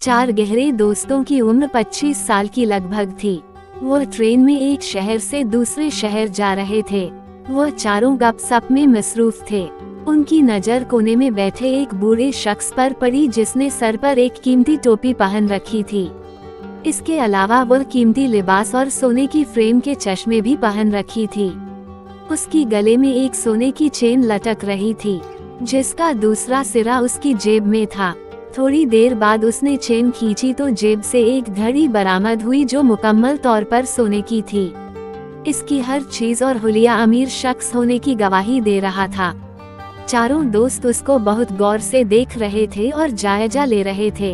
चार गहरे दोस्तों की उम्र 25 साल की लगभग थी। वह ट्रेन में एक शहर से दूसरे शहर जा रहे थे। वह चारों गपशप में मसरूफ थे। उनकी नजर कोने में बैठे एक बूढ़े शख्स पर पड़ी जिसने सर पर एक कीमती टोपी पहन रखी थी। इसके अलावा वह कीमती लिबास और सोने की फ्रेम के चश्मे भी पहन रखी थी। उसकी गले में एक सोने की चेन लटक रही थी जिसका दूसरा सिरा उसकी जेब में था। थोड़ी देर बाद उसने चेन खींची तो जेब से एक घड़ी बरामद हुई जो मुकम्मल तौर पर सोने की थी। इसकी हर चीज और हुलिया अमीर शख्स होने की गवाही दे रहा था। चारों दोस्त उसको बहुत गौर से देख रहे थे और जायजा ले रहे थे।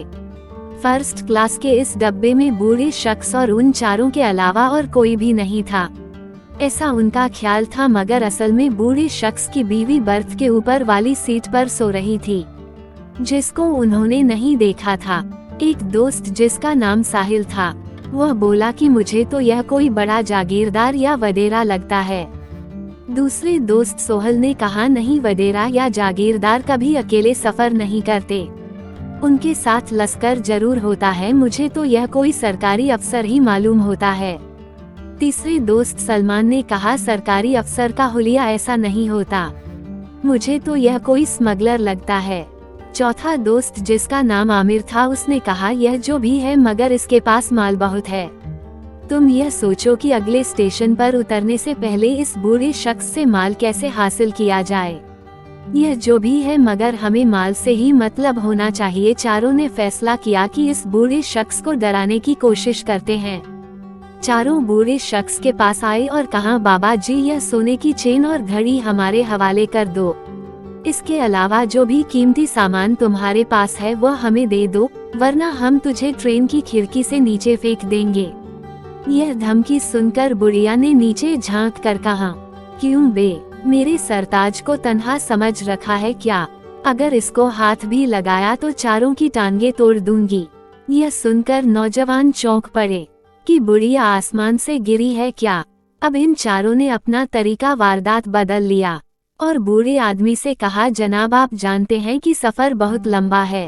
फर्स्ट क्लास के इस डब्बे में बूढ़े शख्स और उन चारों के अलावा और कोई भी नहीं था, ऐसा उनका ख्याल था, मगर असल में बूढ़े शख्स की बीवी बर्थ के ऊपर वाली सीट पर सो रही थी जिसको उन्होंने नहीं देखा था। एक दोस्त जिसका नाम साहिल था, वह बोला कि मुझे तो यह कोई बड़ा जागीरदार या वडेरा लगता है। दूसरे दोस्त सोहल ने कहा, नहीं, वडेरा या जागीरदार कभी अकेले सफर नहीं करते, उनके साथ लश्कर जरूर होता है। मुझे तो यह कोई सरकारी अफसर ही मालूम होता है। तीसरे दोस्त सलमान ने कहा, सरकारी अफसर का हुलिया ऐसा नहीं होता, मुझे तो यह कोई स्मगलर लगता है। चौथा दोस्त जिसका नाम आमिर था, उसने कहा, यह जो भी है मगर इसके पास माल बहुत है। तुम यह सोचो कि अगले स्टेशन पर उतरने से पहले इस बूढ़े शख्स से माल कैसे हासिल किया जाए। यह जो भी है मगर हमें माल से ही मतलब होना चाहिए। चारों ने फैसला किया कि इस बूढ़े शख्स को डराने की कोशिश करते हैं। चारों बूढ़े शख्स के पास आए और कहा, बाबा जी, यह सोने की चेन और घड़ी हमारे हवाले कर दो। इसके अलावा जो भी कीमती सामान तुम्हारे पास है वह हमें दे दो, वरना हम तुझे ट्रेन की खिड़की से नीचे फेंक देंगे। यह धमकी सुनकर बुढ़िया ने नीचे झांक कर कहा, क्यों बे, मेरे सरताज को तन्हा समझ रखा है क्या? अगर इसको हाथ भी लगाया तो चारों की टांगे तोड़ दूंगी। यह सुनकर नौजवान चौंक पड़े कि बुढ़िया आसमान से गिरी है क्या। अब इन चारों ने अपना तरीका वारदात बदल लिया और बूढ़े आदमी से कहा, जनाब, आप जानते हैं कि सफर बहुत लंबा है,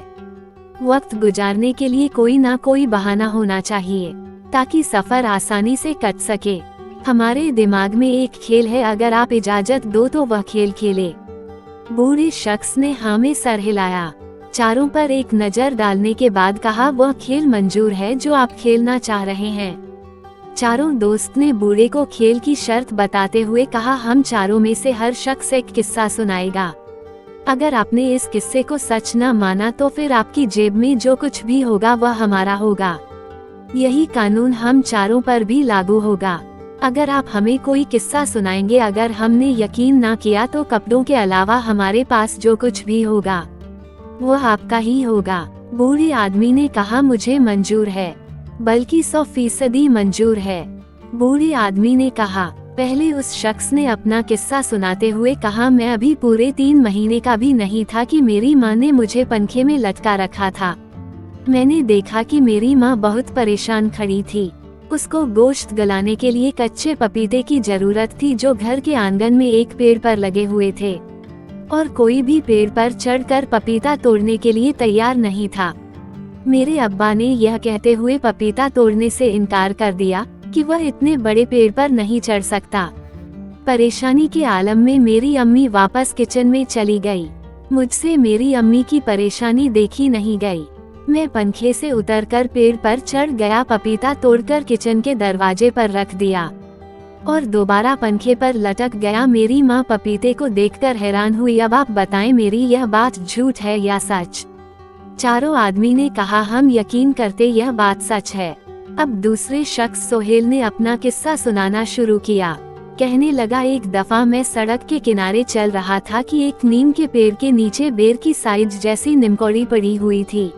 वक्त गुजारने के लिए कोई ना कोई बहाना होना चाहिए ताकि सफर आसानी से कट सके। हमारे दिमाग में एक खेल है, अगर आप इजाजत दो तो वह खेल खेले। बूढ़े शख्स ने हाँ में सर हिलाया। चारों पर एक नजर डालने के बाद कहा, वह खेल मंजूर है जो आप खेलना चाह रहे हैं। चारों दोस्त ने बूढ़े को खेल की शर्त बताते हुए कहा, हम चारों में से हर शख्स एक किस्सा सुनाएगा। अगर आपने इस किस्से को सच न माना तो फिर आपकी जेब में जो कुछ भी होगा वह हमारा होगा। यही कानून हम चारों पर भी लागू होगा। अगर आप हमें कोई किस्सा सुनाएंगे, अगर हमने यकीन न किया तो कपड़ों के अलावा हमारे पास जो कुछ भी होगा वह आपका ही होगा। बूढ़े आदमी ने कहा, मुझे मंजूर है, बल्कि 100% मंजूर है। बूढ़े आदमी ने कहा। पहले उस शख्स ने अपना किस्सा सुनाते हुए कहा, मैं अभी पूरे 3 महीने का भी नहीं था कि मेरी माँ ने मुझे पंखे में लटका रखा था। मैंने देखा कि मेरी माँ बहुत परेशान खड़ी थी। उसको गोश्त गलाने के लिए कच्चे पपीते की जरूरत थी जो घर के आंगन में एक पेड़ पर लगे हुए थे और कोई भी पेड़ पर चढ़कर पपीता तोड़ने के लिए तैयार नहीं था। मेरे अब्बा ने यह कहते हुए पपीता तोड़ने से इनकार कर दिया कि वह इतने बड़े पेड़ पर नहीं चढ़ सकता। परेशानी के आलम में मेरी अम्मी वापस किचन में चली गई। मुझसे मेरी अम्मी की परेशानी देखी नहीं गई। मैं पंखे से उतरकर पेड़ पर चढ़ गया, पपीता तोड़कर किचन के दरवाजे पर रख दिया और दोबारा पंखे पर लटक गया। मेरी माँ पपीते को देखकर हैरान हुई। अब आप बताएं, मेरी यह बात झूठ है या सच? चारों आदमी ने कहा, हम यकीन करते यह बात सच है। अब दूसरे शख्स सोहेल ने अपना किस्सा सुनाना शुरू किया। कहने लगा, एक दफा मैं सड़क के किनारे चल रहा था कि एक नीम के पेड़ के नीचे बेर की साइज जैसी निमकोड़ी पड़ी हुई थी।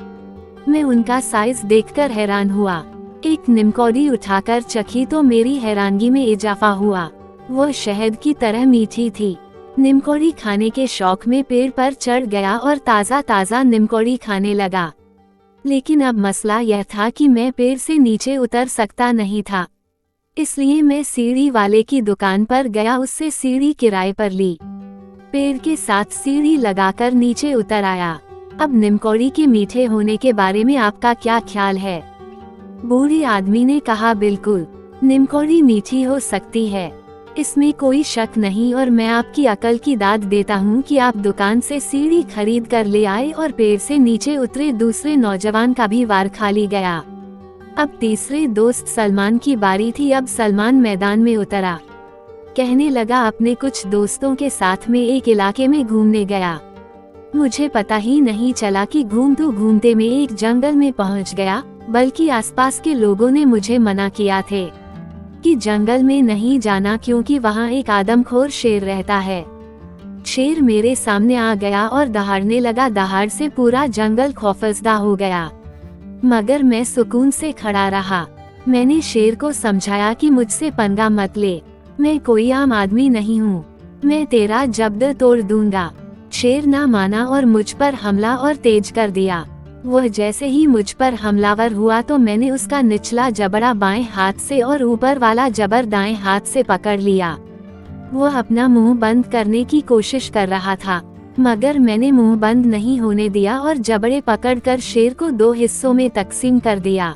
मैं उनका साइज देखकर हैरान हुआ। एक निमकोड़ी उठाकर चखी तो मेरी हैरानगी में इजाफा हुआ। वह शहद की तरह मीठी थी। निमकोड़ी खाने के शौक में पेड़ पर चढ़ गया और ताज़ा ताज़ा निमकोड़ी खाने लगा। लेकिन अब मसला यह था कि मैं पेड़ से नीचे उतर सकता नहीं था, इसलिए मैं सीढ़ी वाले की दुकान पर गया, उससे सीढ़ी किराए पर ली, पेड़ के साथ सीढ़ी लगाकर नीचे उतर आया। अब निमकोड़ी के मीठे होने के बारे में आपका क्या ख्याल है? बूढ़े आदमी ने कहा, बिल्कुल, निमकोड़ी मीठी हो सकती है, इसमें कोई शक नहीं, और मैं आपकी अकल की दाद देता हूँ कि आप दुकान से सीढ़ी खरीद कर ले आए और पेड़ से नीचे उतरे दूसरे नौजवान का भी वार खाली गया। अब तीसरे दोस्त सलमान की बारी थी। अब सलमान मैदान में उतरा, कहने लगा, अपने कुछ दोस्तों के साथ में एक इलाके में घूमने गया। मुझे पता ही नहीं चला कि घूमते घूमते में एक जंगल में पहुंच गया, बल्कि आसपास के लोगों ने मुझे मना किया थे कि जंगल में नहीं जाना क्योंकि वहाँ एक आदमखोर शेर रहता है। शेर मेरे सामने आ गया और दहाड़ने लगा। दहाड़ से पूरा जंगल खौफजदा हो गया, मगर मैं सुकून से खड़ा रहा। मैंने शेर को समझाया कि मुझसे पंगा मत ले, मैं कोई आम आदमी नहीं हूँ, मैं तेरा जब्द तोड़ दूंगा। शेर ना माना और मुझ पर हमला और तेज कर दिया। वह जैसे ही मुझ पर हमलावर हुआ तो मैंने उसका निचला जबड़ा बाएं हाथ से और ऊपर वाला जबर दाएं हाथ से पकड़ लिया। वह अपना मुंह बंद करने की कोशिश कर रहा था, मगर मैंने मुंह बंद नहीं होने दिया और जबड़े पकड़कर शेर को 2 हिस्सों में तकसीम कर दिया।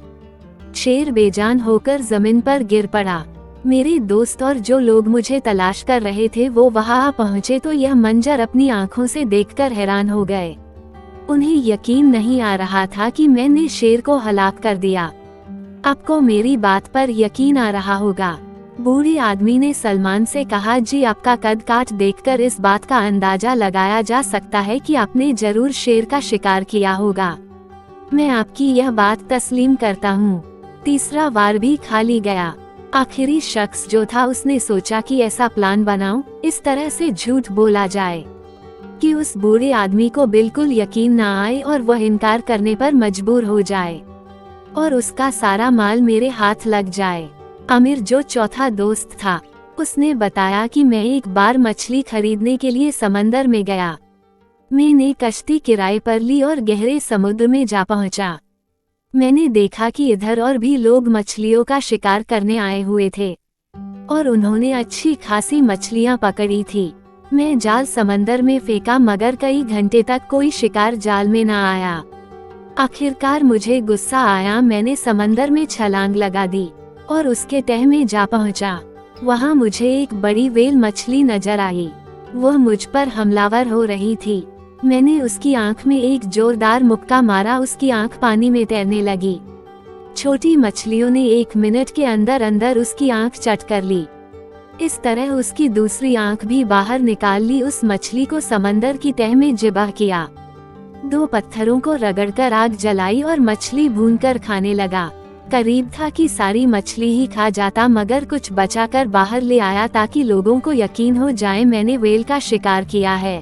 शेर बेजान होकर जमीन पर गिर पड़ा। मेरे दोस्त और जो लोग मुझे तलाश कर रहे थे वो वहां आ पहुंचे तो यह मंजर अपनी आंखों से देखकर हैरान हो गए। उन्हें यकीन नहीं आ रहा था कि मैंने शेर को हलाक कर दिया। आपको मेरी बात पर यकीन आ रहा होगा। बूढ़े आदमी ने सलमान से कहा, जी, आपका कद काठ देखकर इस बात का अंदाजा लगाया जा सकता है कि आपने जरूर शेर का शिकार किया होगा। मैं आपकी यह बात तस्लीम करता हूँ। तीसरा वार भी खाली गया। आखिरी शख्स जो था उसने सोचा कि ऐसा प्लान बनाऊं, इस तरह से झूठ बोला जाए कि उस बूढ़े आदमी को बिल्कुल यकीन ना आए और वह इनकार करने पर मजबूर हो जाए और उसका सारा माल मेरे हाथ लग जाए। आमिर, जो चौथा दोस्त था, उसने बताया कि मैं एक बार मछली खरीदने के लिए समंदर में गया। मैंने कश्ती किराए पर ली और गहरे समुद्र में जा पहुंचा। मैंने देखा कि इधर और भी लोग मछलियों का शिकार करने आए हुए थे और उन्होंने अच्छी खासी मछलियां पकड़ी थी। मैं जाल समंदर में फेंका, मगर कई घंटे तक कोई शिकार जाल में न आया। आखिरकार मुझे गुस्सा आया। मैंने समंदर में छलांग लगा दी और उसके तह में जा पहुंचा। वहां मुझे एक बड़ी व्हेल मछली नजर आई। वह मुझ पर हमलावर हो रही थी। मैंने उसकी आंख में एक जोरदार मुक्का मारा। उसकी आंख पानी में तैरने लगी। छोटी मछलियों ने 1 मिनट के अंदर अंदर उसकी आंख चट कर ली। इस तरह उसकी दूसरी आंख भी बाहर निकाल ली। उस मछली को समंदर की तह में जिबा किया। 2 पत्थरों को रगड़कर आग जलाई और मछली भूनकर खाने लगा। करीब था कि सारी मछली ही खा जाता, मगर कुछ बचाकर बाहर ले आया ताकि लोगों को यकीन हो जाए मैंने व्हेल का शिकार किया है।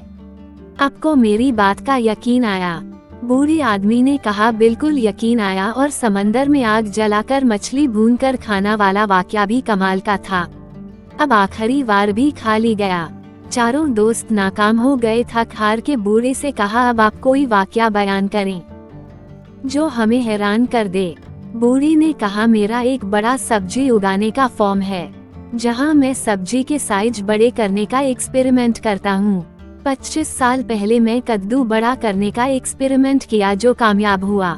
आपको मेरी बात का यकीन आया? बूढ़े आदमी ने कहा, बिल्कुल यकीन आया, और समंदर में आग जलाकर मछली भूनकर खाना वाला वाकया भी कमाल का था। अब आखिरी वार भी खाली गया। चारों दोस्त नाकाम हो गए। थक हार के बूढ़े से कहा, अब आप कोई वाकया बयान करें जो हमें हैरान कर दे। बूढ़े ने कहा, मेरा एक बड़ा सब्जी उगाने का फॉर्म है जहां मैं सब्जी के साइज बड़े करने का एक्सपेरिमेंट करता हूं। 25 साल पहले मैं कद्दू बड़ा करने का एक्सपेरिमेंट किया जो कामयाब हुआ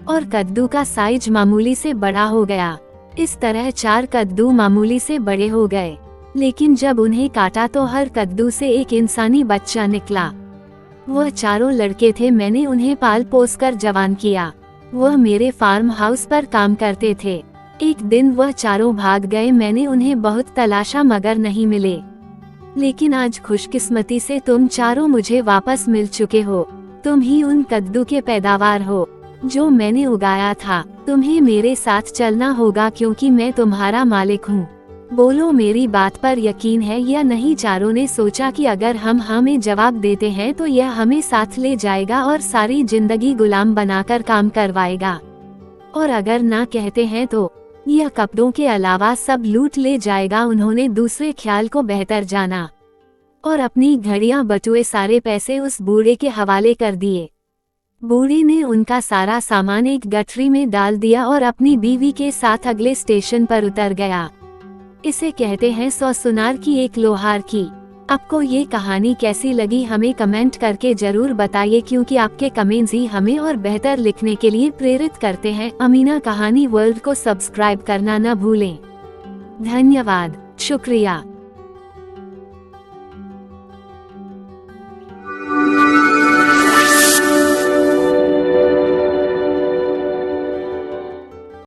और कद्दू का साइज मामूली से बड़ा हो गया। इस तरह 4 कद्दू मामूली से बड़े हो गए, लेकिन जब उन्हें काटा तो हर कद्दू से एक इंसानी बच्चा निकला। वह चारों लड़के थे। मैंने उन्हें पाल पोस कर जवान किया। वह मेरे फार्म हाउस पर काम करते थे। एक दिन वह चारों भाग गए। मैंने उन्हें बहुत तलाशा मगर नहीं मिले, लेकिन आज खुशकिस्मती से तुम चारों मुझे वापस मिल चुके हो। तुम ही उन कद्दू के पैदावार हो जो मैंने उगाया था। तुम्हें मेरे साथ चलना होगा क्योंकि मैं तुम्हारा मालिक हूँ। बोलो, मेरी बात पर यकीन है या नहीं? चारों ने सोचा कि अगर हम हमें जवाब देते हैं तो यह हमें साथ ले जाएगा और सारी जिंदगी गुलाम बनाकर काम करवाएगा, और अगर ना कहते हैं तो यह कपड़ों के अलावा सब लूट ले जाएगा। उन्होंने दूसरे ख्याल को बेहतर जाना और अपनी घड़ियां बटुए सारे पैसे उस बूढ़े के हवाले कर दिए। बूढ़े ने उनका सारा सामान एक गठरी में डाल दिया और अपनी बीवी के साथ अगले स्टेशन पर उतर गया। इसे कहते हैं 100 सुनार की एक लोहार की। आपको ये कहानी कैसी लगी हमें कमेंट करके जरूर बताइए, क्योंकि आपके कमेंट्स ही हमें और बेहतर लिखने के लिए प्रेरित करते हैं। अमीना कहानी वर्ल्ड को सब्सक्राइब करना न भूलें। धन्यवाद, शुक्रिया।